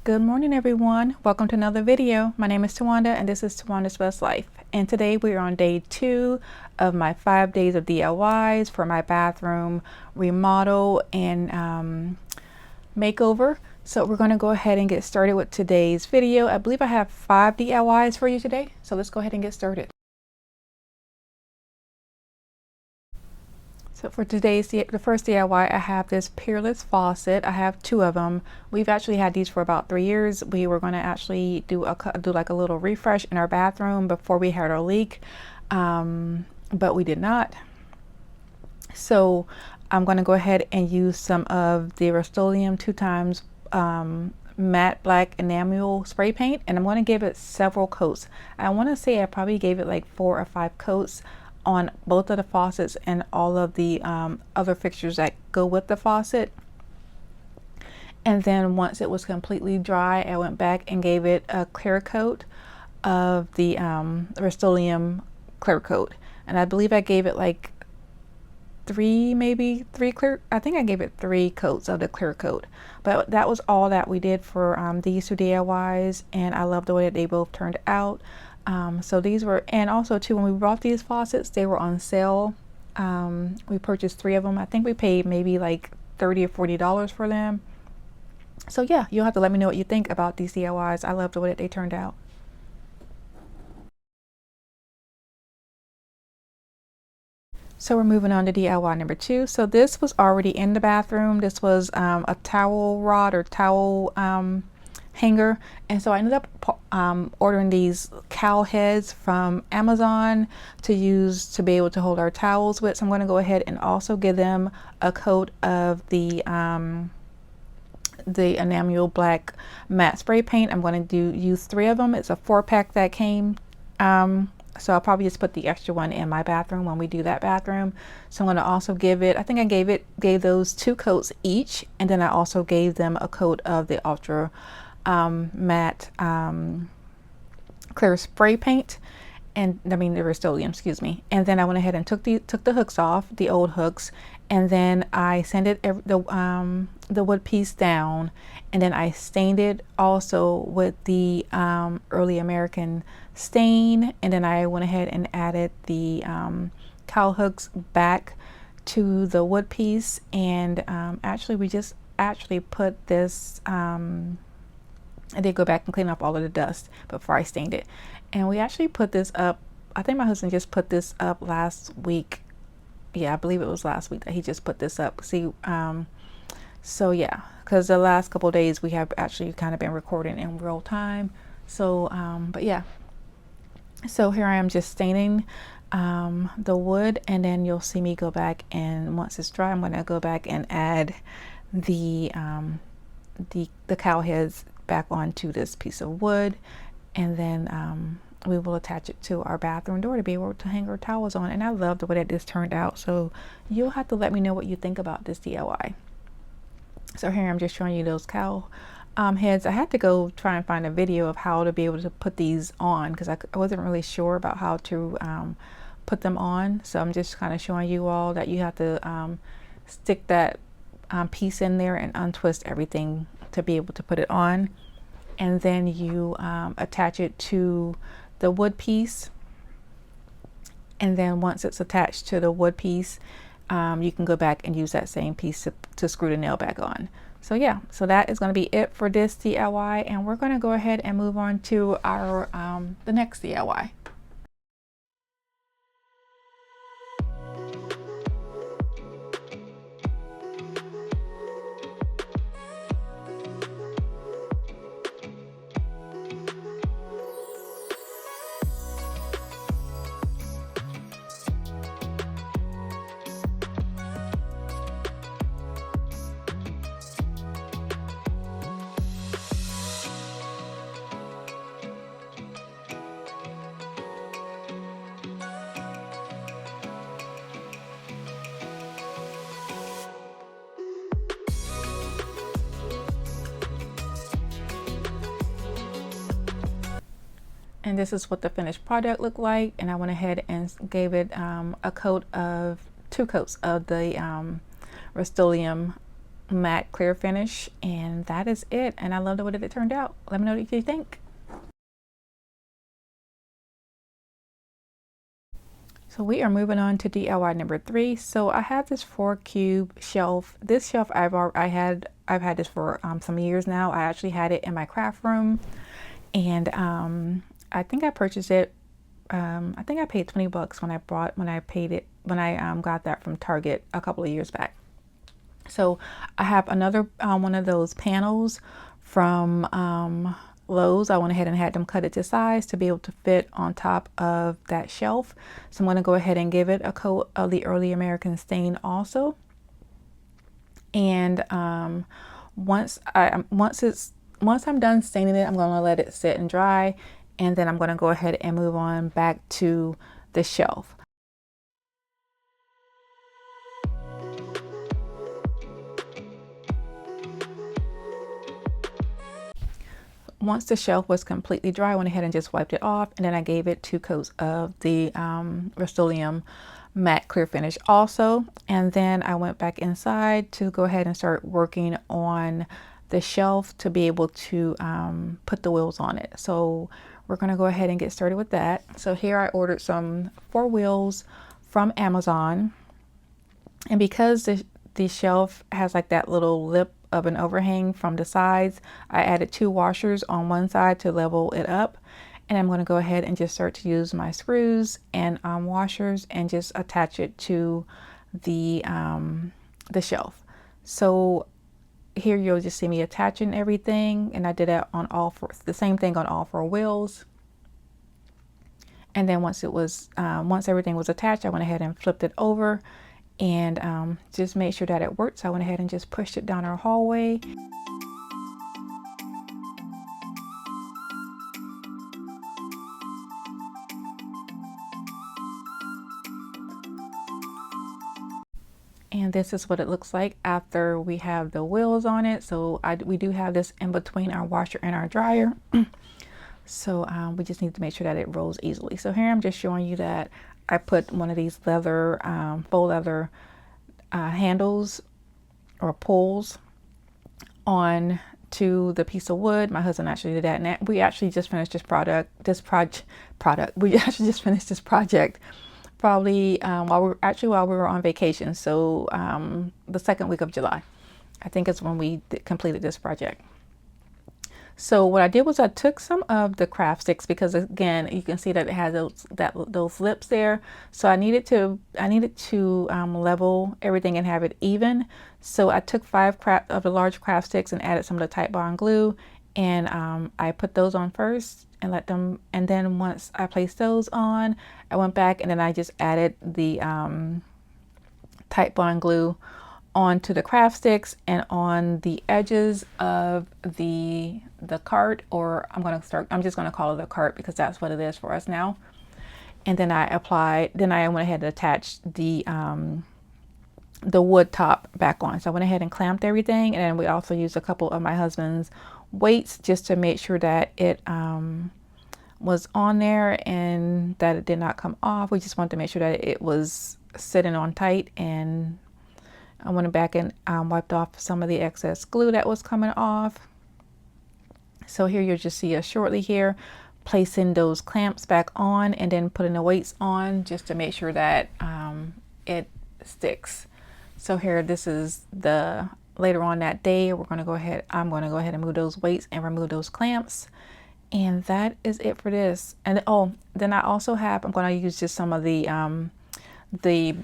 Good morning, everyone. Welcome to another video. My name is Tawanda and this is Tawanda's Best Life. And today we are on day 2 of my 5 days of DIYs for my bathroom remodel and makeover. So we're going to go ahead and get started with today's video. I believe I have 5 DIYs for you today. So let's go ahead and get started. So for today's, the first DIY, I have this peerless faucet. I have 2 of them. We've actually had these for about 3 years. We were going to actually do like a little refresh in our bathroom before we had our leak, but we did not. So I'm going to go ahead and use some of the Rust-Oleum 2x matte black enamel spray paint, and I'm going to give it several coats. I want to say I probably gave it like 4 or 5 coats on both of the faucets and all of the other fixtures that go with the faucet. And then once it was completely dry, I went back and gave it a clear coat of the Rust-Oleum clear coat, and I believe I gave it like 3 clear, I think I gave it 3 coats of the clear coat. But that was all that we did for these 2 DIYs, and I love the way that they both turned out. So these were, and also too, when we bought these faucets, they were on sale. We purchased 3 of them. I think we paid maybe like $30 or $40 for them. So yeah, you'll have to let me know what you think about these DIYs. I love the way that they turned out. So we're moving on to DIY number 2. So this was already in the bathroom. This was a towel rod or towel hanger, and so I ended up ordering these cowl heads from Amazon to use to be able to hold our towels with. So I'm going to go ahead and also give them a coat of the enamel black matte spray paint. I'm going to use 3 of them. It's a 4-pack that came. So I'll probably just put the extra one in my bathroom when we do that bathroom. So I'm going to also give it, I think I gave those 2 coats each, and then I also gave them a coat of the ultra matte clear spray paint, and I mean the Rust-Oleum, excuse me. And then I went ahead and took the hooks off, the old hooks, and then I sanded the wood piece down, and then I stained it also with the early American stain, and then I went ahead and added the cowl hooks back to the wood piece. And actually we just put this I did go back and clean up all of the dust before I stained it. And we actually put this up, I think my husband just put this up last week. Yeah, I believe it was last week that he just put this up. See, so yeah, because the last couple of days we have actually kind of been recording in real time. So, but yeah. So here I am just staining the wood, and then you'll see me go back, and once it's dry, I'm going to go back and add the cowl heads back onto this piece of wood, and then we will attach it to our bathroom door to be able to hang our towels on. And I love the way that this turned out, so you'll have to let me know what you think about this DIY. So here I'm just showing you those cowl heads. I had to go try and find a video of how to be able to put these on, because I wasn't really sure about how to put them on. So I'm just kind of showing you all that you have to stick that piece in there and untwist everything to be able to put it on, and then you attach it to the wood piece, and then once it's attached to the wood piece, you can go back and use that same piece to screw the nail back on. So yeah, so that is going to be it for this DIY, and we're going to go ahead and move on to our the next DIY. And this is what the finished product looked like. And I went ahead and gave it a coat of 2 coats of the Rust-Oleum matte clear finish, and that is it. And I love the way that it turned out. Let me know what you think. So we are moving on to DIY number 3. So I have this 4-cube shelf. This shelf I've had this for some years now. I actually had it in my craft room, and I think I purchased it. I think I paid $20 when I got that from Target a couple of years back. So I have another one of those panels from Lowe's. I went ahead and had them cut it to size to be able to fit on top of that shelf. So I'm going to go ahead and give it a coat of the Early American stain also. And once I'm done staining it, I'm going to let it sit and dry, and then I'm going to go ahead and move on back to the shelf. Once the shelf was completely dry, I went ahead and just wiped it off, and then I gave it 2 coats of the Rust-Oleum matte clear finish also. And then I went back inside to go ahead and start working on the shelf to be able to put the wheels on it. So we're going to go ahead and get started with that. So here I ordered some 4 wheels from Amazon, and because the shelf has like that little lip of an overhang from the sides, I added 2 washers on one side to level it up. And I'm going to go ahead and just start to use my screws and washers and just attach it to the shelf. So here you'll just see me attaching everything, and I did that on the same thing on all 4 wheels. And then once everything was attached, I went ahead and flipped it over and just made sure that it worked. So I went ahead and just pushed it down our hallway. And this is what it looks like after we have the wheels on it. So we do have this in between our washer and our dryer. So we just need to make sure that it rolls easily. So here I'm just showing you that I put one of these leather, faux leather handles or pulls on to the piece of wood. My husband actually did that, and we actually just finished this We actually just finished this project probably while we were on vacation. So the second week of July, I think is when we completed this project. So what I did was I took some of the craft sticks, because again, you can see that it has those lips there. So I needed to level everything and have it even. So I took 5 of the large craft sticks and added some of the Titebond glue, and I put those on first and let them. And then once I placed those on, I went back and then I just added the Titebond glue onto the craft sticks and on the edges of the cart, or I'm just going to call it a cart because that's what it is for us now. And then I went ahead and attached the wood top back on. So I went ahead and clamped everything, and then we also used a couple of my husband's weights just to make sure that it was on there and that it did not come off. We just wanted to make sure that it was sitting on tight, and I went back and wiped off some of the excess glue that was coming off. So here you'll just see us shortly here placing those clamps back on and then putting the weights on just to make sure that it sticks. So here, this is later on that day, I'm going to go ahead and move those weights and remove those clamps. And that is it for this. And then I also I'm going to use just some of the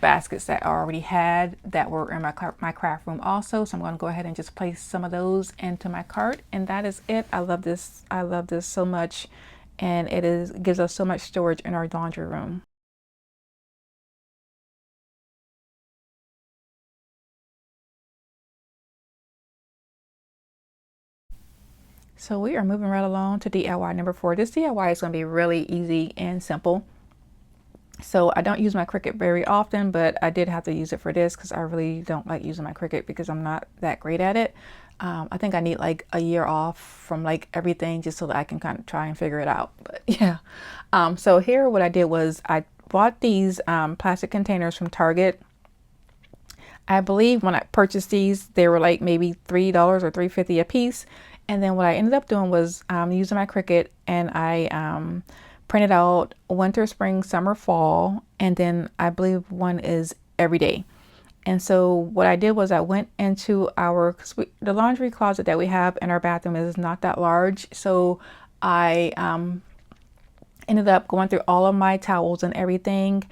baskets that I already had that were in my craft room also. So I'm going to go ahead and just place some of those into my cart, and that is it. I love this so much, and it gives us so much storage in our laundry room. So we are moving right along to DIY number 4. This DIY is going to be really easy and simple. So I don't use my Cricut very often, but I did have to use it for this because I really don't like using my Cricut because I'm not that great at it. I think I need like a year off from like everything just so that I can kind of try and figure it out. But yeah. So here what I did was I bought these plastic containers from Target. I believe when I purchased these, they were like maybe $3 or $3.50 a piece. And then what I ended up doing was using my Cricut, and I printed out winter, spring, summer, fall, and then I believe one is every day. And so what I did was I went into the laundry closet that we have in our bathroom is not that large. So I ended up going through all of my towels and everything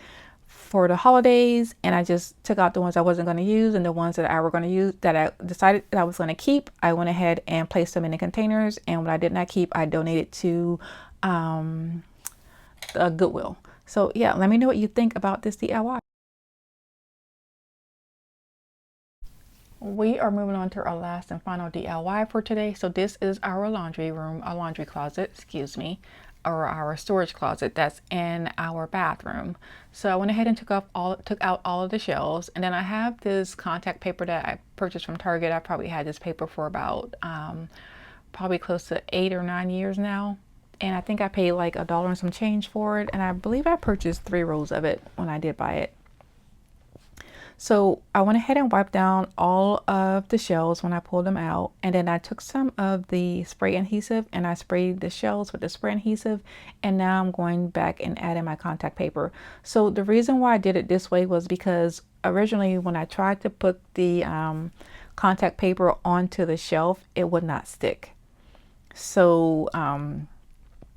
for the holidays, and I just took out the ones I wasn't going to use, and the ones that I were going to use, that I decided that I was going to keep, I went ahead and placed them in the containers, and what I did not keep, I donated to Goodwill. So yeah, let me know what you think about this DIY. We are moving on to our last and final DIY for today. So this is our laundry room, our laundry closet, excuse me, or our storage closet that's in our bathroom. So I went ahead and took out all of the shelves, and then I have this contact paper that I purchased from Target. I probably had this paper for about probably close to 8 or 9 years now, and I think I paid like $1 and some change for it, and I believe I purchased 3 rolls of it when I did buy it. So I went ahead and wiped down all of the shelves when I pulled them out, and then I took some of the spray adhesive and I sprayed the shelves with the spray adhesive, and now I'm going back and adding my contact paper. So the reason why I did it this way was because originally when I tried to put the contact paper onto the shelf, it would not stick. So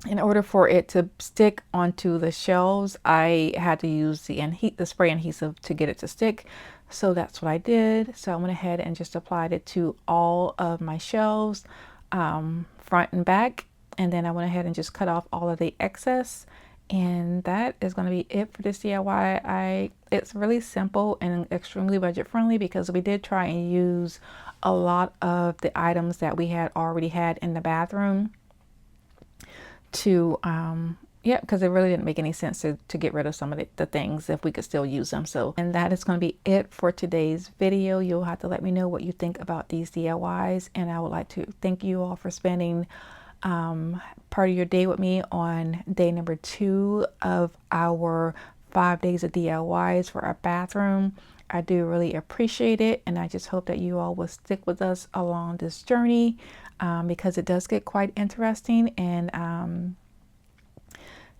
in order for it to stick onto the shelves, I had to use the spray adhesive to get it to stick. So that's what I did. So I went ahead and just applied it to all of my shelves, front and back. And then I went ahead and just cut off all of the excess. And that is going to be it for this DIY. It's really simple and extremely budget friendly because we did try and use a lot of the items that we had already had in the bathroom to yeah, because it really didn't make any sense to get rid of some of the things if we could still use them. So, and that is going to be it for today's video. You'll have to let me know what you think about these DIYs, and I would like to thank you all for spending part of your day with me on day number 2 of our 5 days of DIYs for our bathroom. I do really appreciate it, and I just hope that you all will stick with us along this journey because it does get quite interesting. And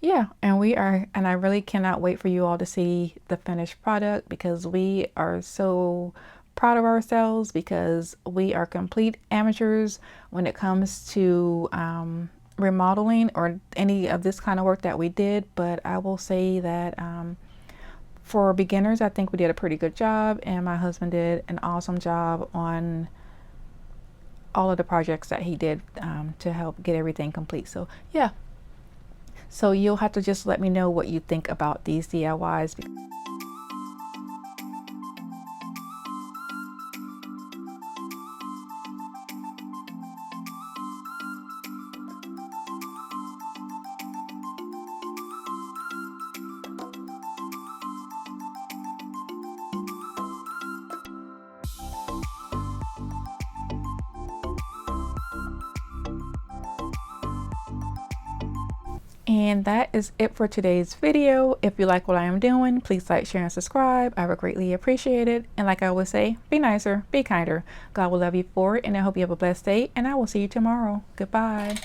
yeah, and I really cannot wait for you all to see the finished product, because we are so proud of ourselves, because we are complete amateurs when it comes to remodeling or any of this kind of work that we did. But I will say that for beginners, I think we did a pretty good job, and my husband did an awesome job on all of the projects that he did to help get everything complete. So yeah, so you'll have to just let me know what you think about these DIYs. And that is it for today's video. If you like what I am doing, please like, share, and subscribe. I would greatly appreciate it. And like I always say, be nicer, be kinder. God will love you for it. And I hope you have a blessed day. And I will see you tomorrow. Goodbye.